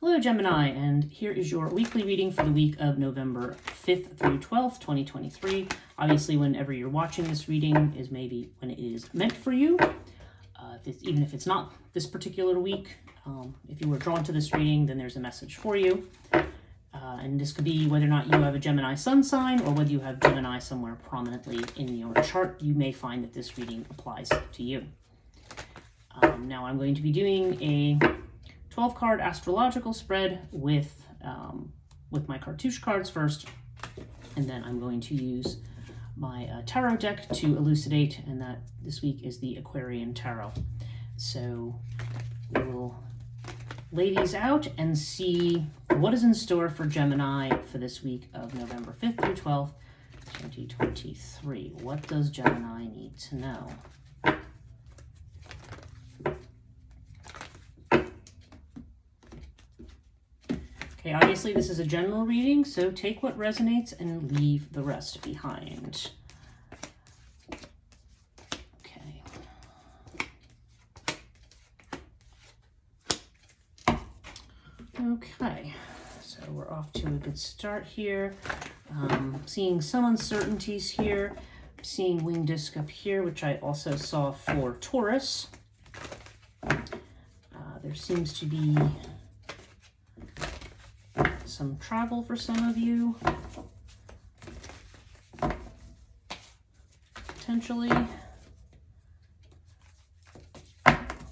Hello Gemini, and here is your weekly reading for the week of November 5th through 12th, 2023. Obviously, whenever you're watching this reading is maybe when it is meant for you, even if it's not this particular week. If you were drawn to this reading, then there's a message for you. And this could be whether or not you have a Gemini sun sign or whether you have Gemini somewhere prominently in your chart. You may find that this reading applies to you. Now I'm going to be doing a 12-card astrological spread with my cartouche cards first, and then I'm going to use my tarot deck to elucidate, and that this week is the Aquarian Tarot. So we will lay these out and see what is in store for Gemini for this week of November 5th through 12th, 2023. What does Gemini need to know? Okay, obviously this is a general reading, so take what resonates and leave the rest behind. Okay. Okay, so we're off to a good start here. Seeing some uncertainties here. Seeing wing disc up here, which I also saw for Taurus. There seems to be some travel for some of you, potentially,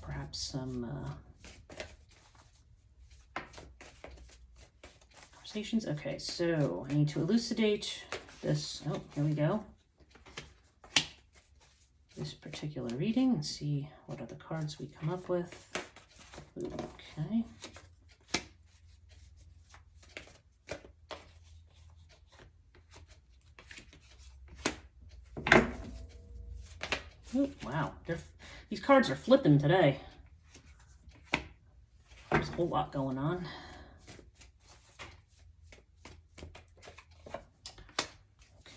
perhaps some conversations. Okay, so I need to elucidate this. Oh, here we go. This particular reading and see what other cards we come up with. Okay. Oh, wow, these cards are flipping today. There's a whole lot going on.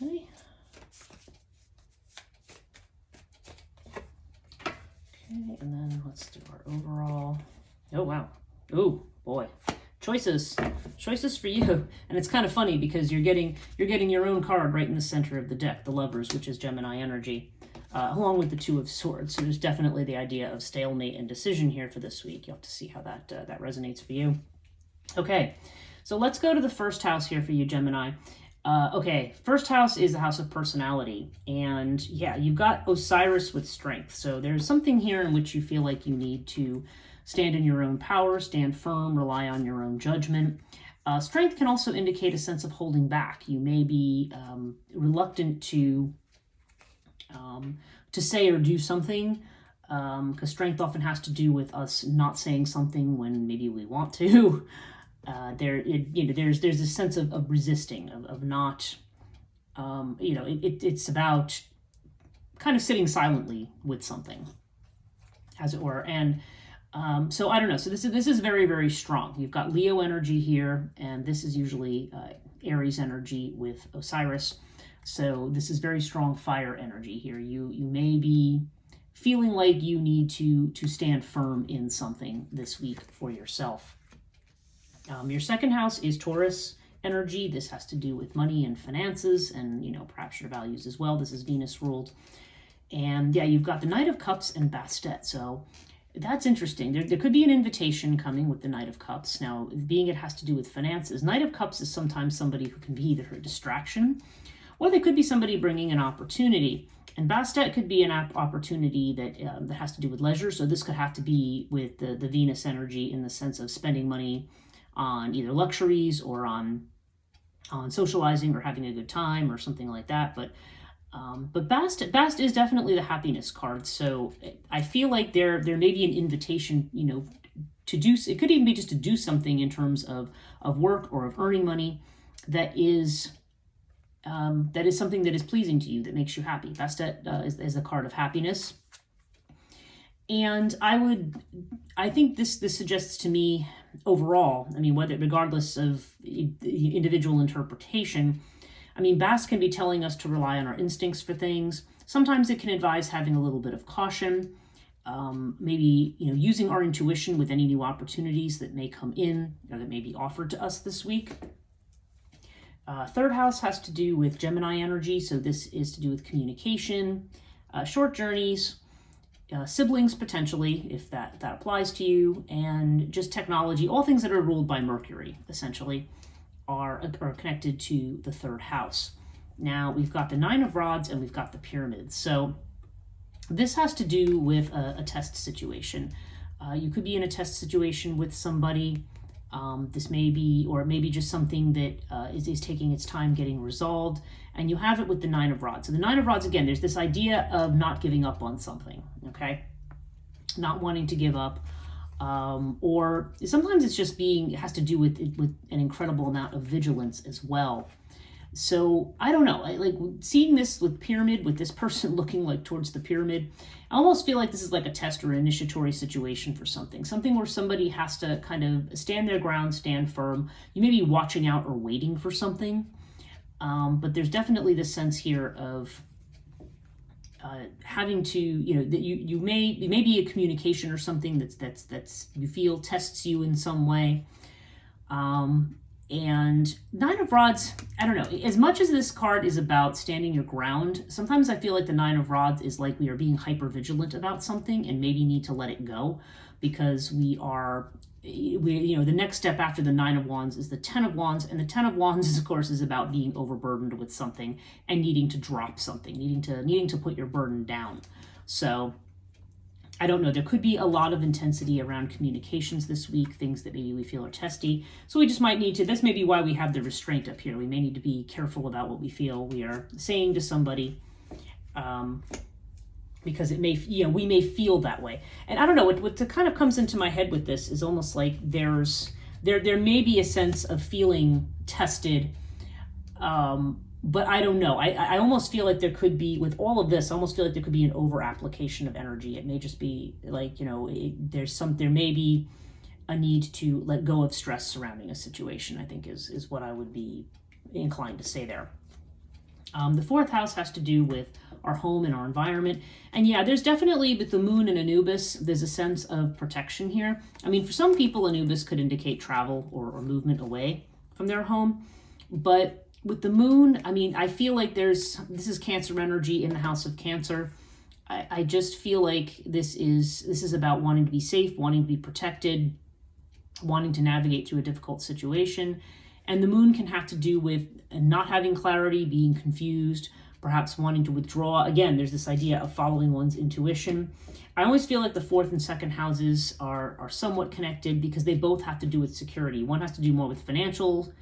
Okay. Okay, and then let's do our overall. Oh, wow. Oh, boy. Choices for you. And it's kind of funny because you're getting your own card right in the center of the deck, the Lovers, which is Gemini energy. Along with the Two of Swords. So there's definitely the idea of stalemate and decision here for this week. You'll have to see how that resonates for you. Okay, so let's go to the first house here for you, Gemini. Okay, first house is the house of personality. And yeah, you've got Osiris with strength. So there's something here in which you feel like you need to stand in your own power, stand firm, rely on your own judgment. Strength can also indicate a sense of holding back. You may be reluctant to say or do something, because strength often has to do with us not saying something when maybe we want to. There's this sense of resisting, of not, it's about kind of sitting silently with something, as it were. And so I don't know. So this is very, very strong. You've got Leo energy here, and this is usually Aries energy with Osiris. So this is very strong fire energy here. You may be feeling like you need to stand firm in something this week for yourself. Your second house is Taurus energy. This has to do with money and finances and, perhaps your values as well. This is Venus ruled. And yeah, you've got the Knight of Cups and Bastet. So that's interesting. There could be an invitation coming with the Knight of Cups. Now, being it has to do with finances, Knight of Cups is sometimes somebody who can be either a distraction, or they could be somebody bringing an opportunity. And Bastet could be an opportunity that has to do with leisure. So this could have to be with the Venus energy in the sense of spending money on either luxuries or on socializing or having a good time or something like that. But Bast is definitely the happiness card. So I feel like there may be an invitation, to do. It could even be just to do something in terms of work or of earning money that is something that is pleasing to you, that makes you happy. Bastet is a card of happiness. And I think this suggests to me overall, regardless of the individual interpretation, Bast can be telling us to rely on our instincts for things. Sometimes it can advise having a little bit of caution. maybe, using our intuition with any new opportunities that may come in or that may be offered to us this week. Third house has to do with Gemini energy, so this is to do with communication, short journeys, siblings potentially, if that applies to you, and just technology. All things that are ruled by Mercury, essentially, are connected to the third house. Now, we've got the Nine of Rods and we've got the Pyramids. So this has to do with a test situation. You could be in a test situation with somebody. This may be, or maybe just something that is taking its time getting resolved, and you have it with the Nine of Rods. So the Nine of Rods, again, there's this idea of not giving up on something, okay? Not wanting to give up, or sometimes it's just it has to do with an incredible amount of vigilance as well. So I don't know, like seeing this with pyramid, with this person looking like towards the pyramid, I almost feel like this is like a test or initiatory situation for something where somebody has to kind of stand their ground, stand firm. You may be watching out or waiting for something, but there's definitely this sense here of having to, that you may be a communication or something that's you feel tests you in some way. And Nine of Rods, I don't know, as much as this card is about standing your ground, sometimes I feel like the Nine of Rods is like we are being hyper vigilant about something and maybe need to let it go, because the next step after the Nine of Wands is the Ten of Wands, and the Ten of Wands, of course, is about being overburdened with something and needing to drop something, needing to put your burden down. So I don't know, there could be a lot of intensity around communications this week, things that maybe we feel are testy. So we just might need to, this may be why we have the restraint up here. We may need to be careful about what we feel we are saying to somebody, because it may, we may feel that way. And I don't know, what kind of comes into my head with this is almost like there may be a sense of feeling tested, but I don't know. I almost feel like there could be, with all of this, I almost feel like there could be an over application of energy. It may just be like, there may be a need to let go of stress surrounding a situation, I think is what I would be inclined to say there. The fourth house has to do with our home and our environment. And yeah, there's definitely, with the moon and Anubis, there's a sense of protection here. I mean, for some people, Anubis could indicate travel or movement away from their home. But with the moon, I mean, I feel like this is Cancer energy in the house of Cancer. I just feel like this is about wanting to be safe, wanting to be protected, wanting to navigate through a difficult situation. And the moon can have to do with not having clarity, being confused, perhaps wanting to withdraw. Again, there's this idea of following one's intuition. I always feel like the fourth and second houses are somewhat connected because they both have to do with security. One has to do more with financial,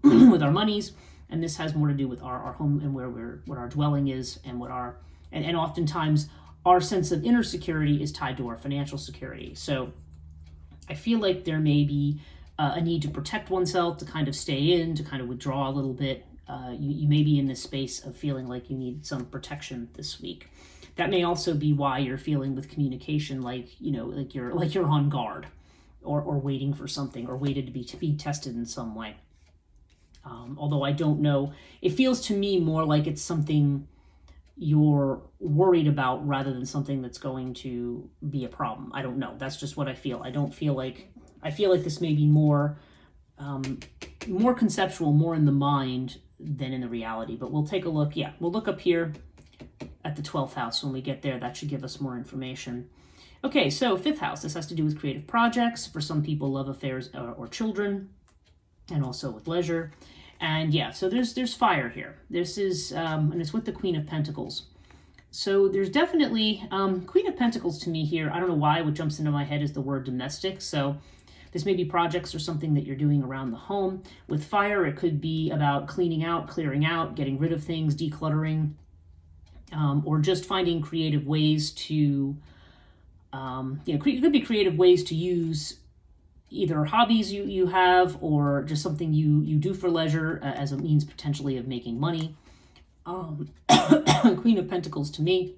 with our monies, and this has more to do with our home and what our dwelling is, and and oftentimes our sense of inner security is tied to our financial security. So I feel like there may be a need to protect oneself, to kind of stay in, to kind of withdraw a little bit. You may be in this space of feeling like you need some protection this week. That may also be why you're feeling with communication like you're on guard, or waiting for something, or waited to be tested in some way. Although I don't know, it feels to me more like it's something you're worried about rather than something that's going to be a problem. I don't know. That's just what I feel. I feel like this may be more conceptual, more in the mind than in the reality. But we'll take a look. Yeah, we'll look up here at the 12th house when we get there. That should give us more information. Okay, so 5th house. This has to do with creative projects. For some people, love affairs or children, and also with leisure. And yeah, so there's fire here. This is, and it's with the Queen of Pentacles. So there's definitely, Queen of Pentacles to me here, I don't know why, what jumps into my head is the word domestic. So this may be projects or something that you're doing around the home. With fire, it could be about cleaning out, clearing out, getting rid of things, decluttering, or just finding creative ways to, it could be creative ways to use either hobbies you have, or just something you do for leisure as a means potentially of making money. Queen of Pentacles to me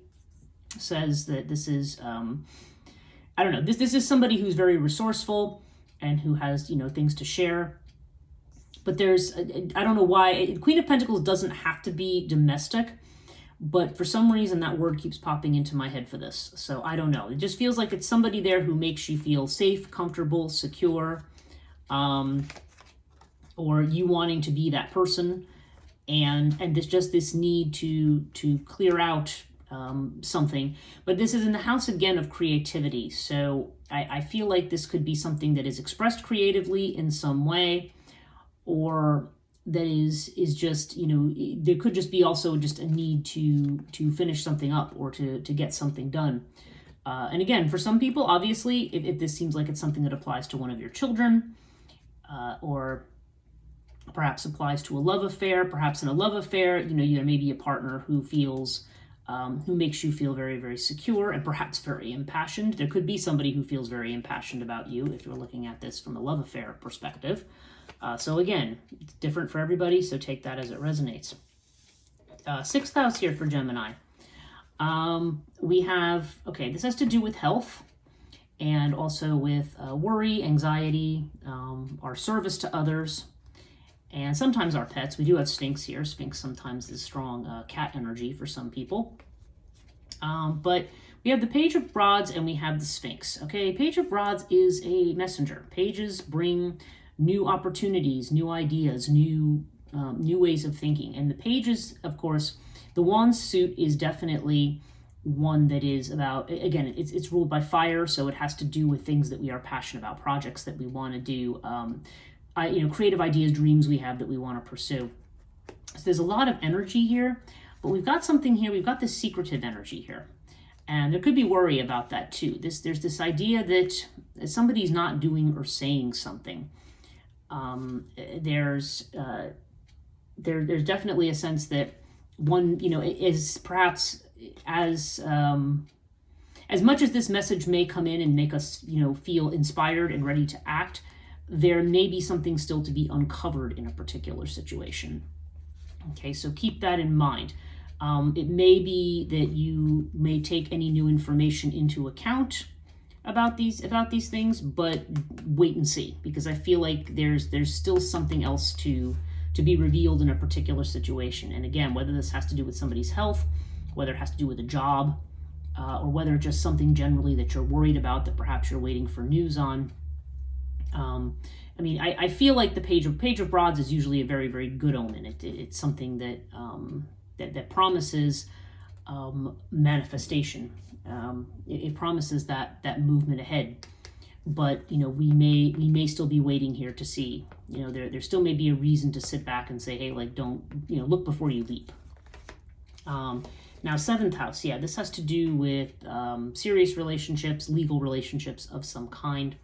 says that this is, I don't know, this is somebody who's very resourceful and who has, things to share. But there's, I don't know why, Queen of Pentacles doesn't have to be domestic. but for some reason that word keeps popping into my head for this. So I don't know. It just feels like it's somebody there who makes you feel safe, comfortable, secure, or you wanting to be that person, and this need to clear out something. But this is in the house again of creativity. So I feel like this could be something that is expressed creatively in some way, or that is just, there could just be also just a need to finish something up or to get something done. And again, for some people, obviously, if this seems like it's something that applies to one of your children, or perhaps applies to a love affair, perhaps in a love affair, there may be a partner who feels, who makes you feel very, very secure and perhaps very impassioned. There could be somebody who feels very impassioned about you if you're looking at this from a love affair perspective. So again, it's different for everybody, so take that as it resonates. Sixth house here for Gemini. We have, this has to do with health and also with worry, anxiety, our service to others, and sometimes our pets. We do have Sphinx here. Sphinx sometimes is strong cat energy for some people. But we have the Page of Rods and we have the Sphinx. Okay, Page of Rods is a messenger. Pages bring new opportunities, new ideas, new ways of thinking. And the pages, of course, the wand suit is definitely one that is about, again, it's ruled by fire, so it has to do with things that we are passionate about, projects that we want to do, creative ideas, dreams we have that we want to pursue. So there's a lot of energy here, but we've got something here, we've got this secretive energy here. And there could be worry about that too. There's this idea that somebody's not doing or saying something. There's definitely a sense that one, is perhaps as much as this message may come in and make us, feel inspired and ready to act, there may be something still to be uncovered in a particular situation. Okay, so keep that in mind. It may be that you may take any new information into account about these things, but wait and see, because I feel like there's still something else to be revealed in a particular situation. And again, whether this has to do with somebody's health, whether it has to do with a job, or whether it's just something generally that you're worried about that perhaps you're waiting for news on. I feel like the Page of Rods is usually a very, very good omen. It's something that promises manifestation. It promises that movement ahead. But we may still be waiting here to see. There still may be a reason to sit back and say, hey, don't look before you leap. Now, seventh house, this has to do with serious relationships, legal relationships of some kind,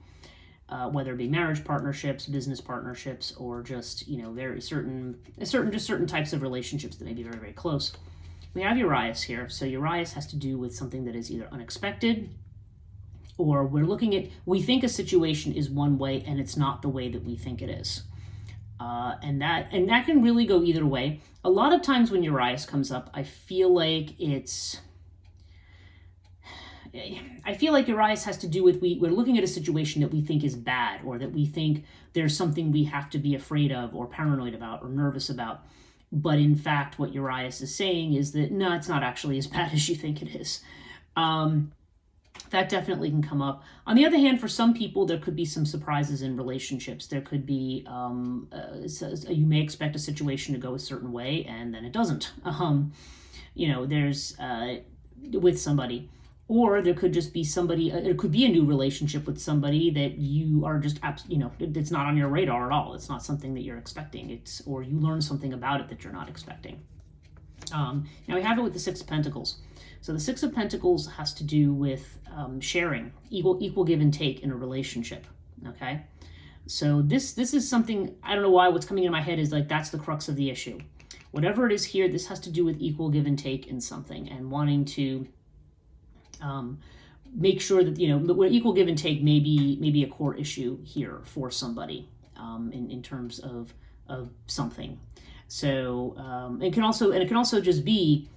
whether it be marriage partnerships, business partnerships, or just very certain types of relationships that may be very, very close. We have Urias here, so Urias has to do with something that is either unexpected, or we think a situation is one way and it's not the way that we think it is. And that can really go either way. A lot of times when Urias comes up, I feel like Urias has to do with we're looking at a situation that we think is bad, or that we think there's something we have to be afraid of or paranoid about or nervous about. But in fact, what Urias is saying is that, no, it's not actually as bad as you think it is. That definitely can come up. On the other hand, for some people, there could be some surprises in relationships. There could be, you may expect a situation to go a certain way, and then it doesn't. There's with somebody. Or there could just be somebody, it could be a new relationship with somebody that you are just, it's not on your radar at all. It's not something that you're expecting. Or you learn something about it that you're not expecting. Now we have it with the Six of Pentacles. So the Six of Pentacles has to do with sharing, equal give and take in a relationship, okay? So this is something, I don't know why, what's coming in my head is like, that's the crux of the issue. Whatever it is here, this has to do with equal give and take in something, and wanting to make sure that, equal give and take may be a core issue here for somebody in terms of something. So it can also just be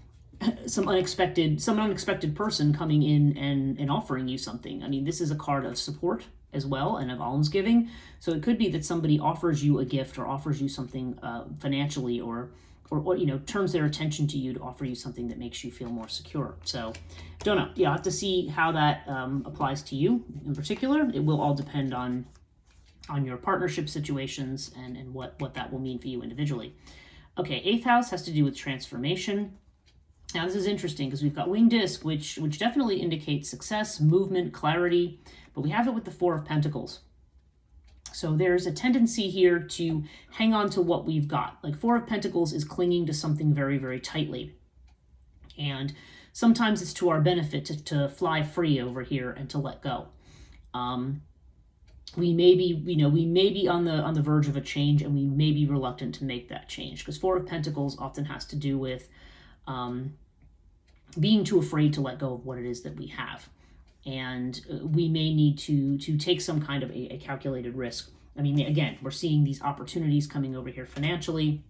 some unexpected person coming in and offering you something. I mean, this is a card of support as well, and of almsgiving. So it could be that somebody offers you a gift or offers you something financially or or turns their attention to you to offer you something that makes you feel more secure. So don't know. I'll have to see how that applies to you in particular. It will all depend on your partnership situations and what that will mean for you individually. Okay, 8th house has to do with transformation. Now this is interesting because we've got winged disc, which definitely indicates success, movement, clarity, but we have it with the 4 of Pentacles. So there's a tendency here to hang on to what we've got. Like 4 of Pentacles is clinging to something very, very tightly. And sometimes it's to our benefit to fly free over here and to let go. We may be on the verge of a change, and we may be reluctant to make that change, because 4 of Pentacles often has to do with being too afraid to let go of what it is that we have. And we may need to take some kind of a calculated risk. I mean, again, we're seeing these opportunities coming over here financially.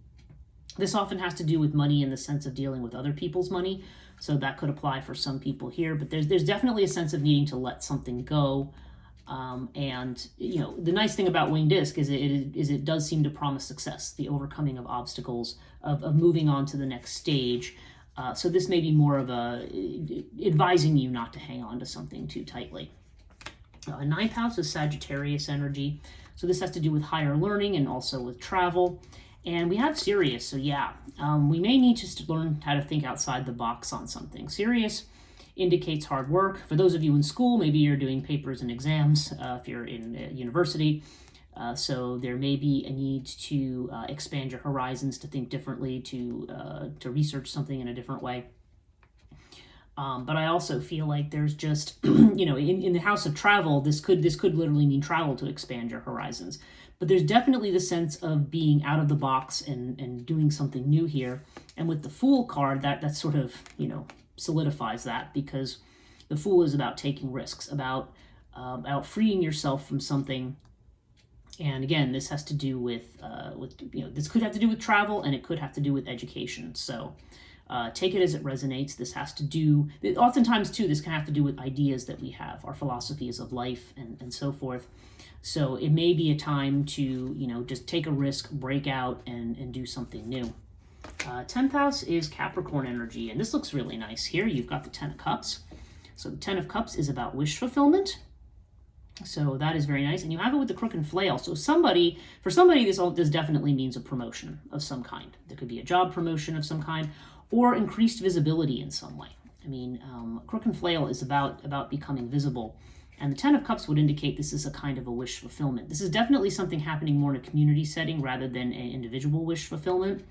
This often has to do with money in the sense of dealing with other people's money. So that could apply for some people here, but there's definitely a sense of needing to let something go. And the nice thing about winged disc is it does seem to promise success, the overcoming of obstacles, of moving on to the next stage. So this may be more of advising you not to hang on to something too tightly. 9th house is Sagittarius energy. So this has to do with higher learning and also with travel. And we have Sirius. So yeah, we may need to learn how to think outside the box on something. Sirius indicates hard work. For those of you in school, maybe you're doing papers and exams if you're in university. So there may be a need to expand your horizons, to think differently, to research something in a different way. But I also feel like there's just, in the house of travel, this could literally mean travel to expand your horizons. But there's definitely the sense of being out of the box and doing something new here. And with the Fool card, that sort of, solidifies that, because the Fool is about taking risks, about freeing yourself from something. And again, this has to do with this could have to do with travel, and it could have to do with education. So take it as it resonates. This has to do, oftentimes too, this can have to do with ideas that we have, our philosophies of life and so forth. So it may be a time to, just take a risk, break out and do something new. 10th house is Capricorn energy, and this looks really nice here. You've got the 10 of Cups. So the 10 of Cups is about wish fulfillment. So that is very nice. And you have it with the Crook and Flail. So for somebody, this definitely means a promotion of some kind. There could be a job promotion of some kind, or increased visibility in some way. I mean, Crook and Flail is about becoming visible. And the 10 of Cups would indicate this is a kind of a wish fulfillment. This is definitely something happening more in a community setting rather than an individual wish fulfillment.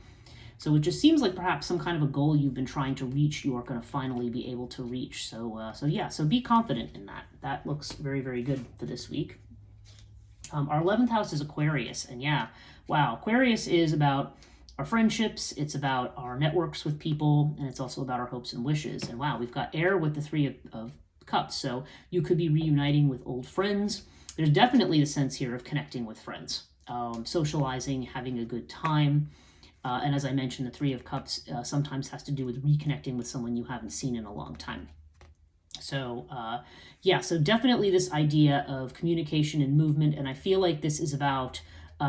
So it just seems like perhaps some kind of a goal you've been trying to reach, you are going to finally be able to reach. So be confident in that. That looks very, very good for this week. Our 11th house is Aquarius. And Aquarius is about our friendships. It's about our networks with people. And it's also about our hopes and wishes. And we've got air with the 3 of Cups. So you could be reuniting with old friends. There's definitely a sense here of connecting with friends, socializing, having a good time. And as I mentioned, the 3 of Cups sometimes has to do with reconnecting with someone you haven't seen in a long time. So, so definitely this idea of communication and movement. And I feel like this is about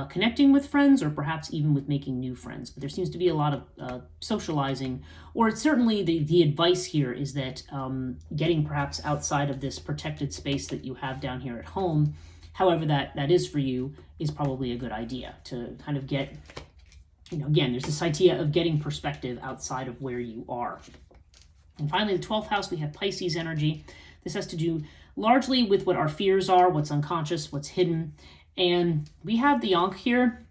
connecting with friends, or perhaps even with making new friends. But there seems to be a lot of socializing, or it's certainly the advice here is that getting perhaps outside of this protected space that you have down here at home, however that is for you, is probably a good idea to kind of get... again, there's this idea of getting perspective outside of where you are. And finally, the 12th house, we have Pisces energy. This has to do largely with what our fears are, what's unconscious, what's hidden. And we have the Ankh here.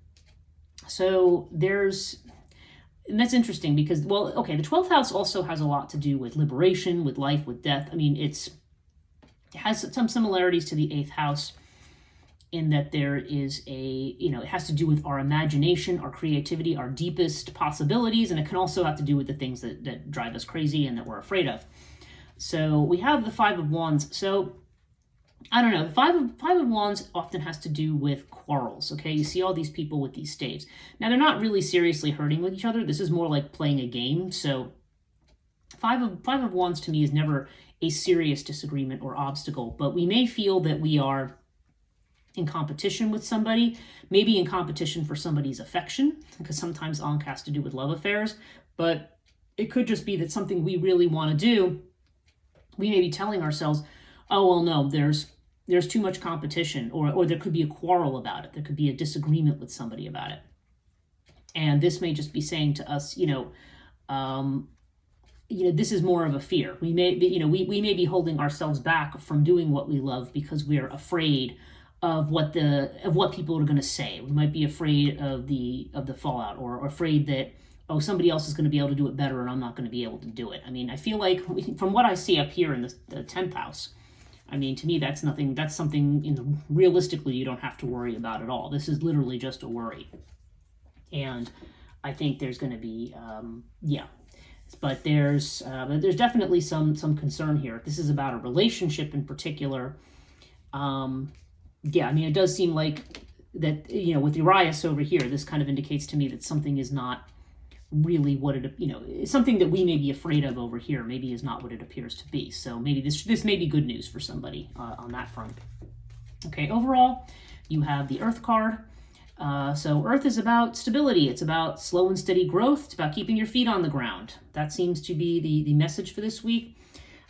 So and that's interesting because, the 12th house also has a lot to do with liberation, with life, with death. I mean, it has some similarities to the 8th house, in that there is it has to do with our imagination, our creativity, our deepest possibilities, and it can also have to do with the things that drive us crazy and that we're afraid of. So we have the 5 of Wands. So I don't know, the five of Wands often has to do with quarrels, okay? You see all these people with these staves. Now, they're not really seriously hurting with each other. This is more like playing a game. So five of Wands to me is never a serious disagreement or obstacle, but we may feel that we are in competition with somebody, maybe in competition for somebody's affection, because sometimes Ankh has to do with love affairs, but it could just be that something we really want to do, we may be telling ourselves, oh, well, no, there's too much competition, or there could be a quarrel about it. There could be a disagreement with somebody about it. And this may just be saying to us, this is more of a fear. We may, we may be holding ourselves back from doing what we love because we are afraid of what people are going to say. We might be afraid of the fallout, or afraid that, oh, somebody else is going to be able to do it better and I'm not going to be able to do it. I mean, I feel like from what I see up here in the 10th house, I mean, to me, that's nothing. That's something realistically you don't have to worry about at all. This is literally just a worry. And I think there's going to be, but there's definitely some concern here. This is about a relationship in particular. I mean, it does seem like that, with Urias over here, this kind of indicates to me that something is not really what something that we may be afraid of over here maybe is not what it appears to be. So maybe this may be good news for somebody on that front. Okay, overall, you have the Earth card. So Earth is about stability. It's about slow and steady growth. It's about keeping your feet on the ground. That seems to be the message for this week.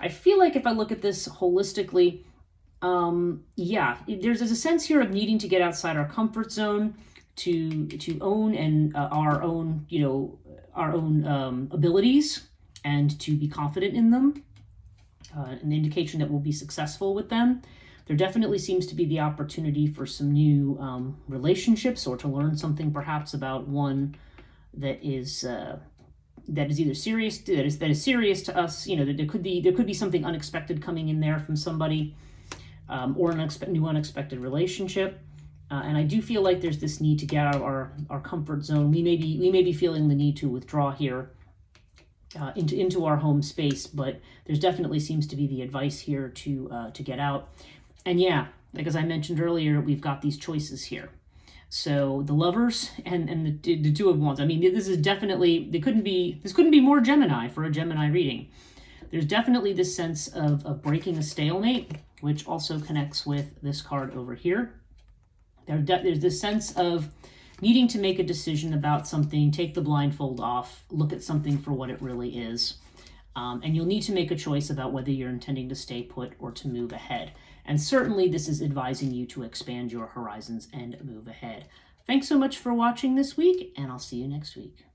I feel like if I look at this holistically, there's a sense here of needing to get outside our comfort zone to own and our own abilities and to be confident in them. An indication that we'll be successful with them. There definitely seems to be the opportunity for some new relationships, or to learn something perhaps about one that is either serious, that is serious to us. That there could be something unexpected coming in there from somebody, or an new unexpected relationship. And I do feel like there's this need to get out of our comfort zone. We may be feeling the need to withdraw here into our home space, but there's definitely seems to be the advice here to get out. And like as I mentioned earlier, we've got these choices here. So the Lovers and the Two of Wands. I mean, this is definitely, this couldn't be more Gemini for a Gemini reading. There's definitely this sense of breaking a stalemate, which also connects with this card over here. There's this sense of needing to make a decision about something, take the blindfold off, look at something for what it really is. And you'll need to make a choice about whether you're intending to stay put or to move ahead. And certainly this is advising you to expand your horizons and move ahead. Thanks so much for watching this week, and I'll see you next week.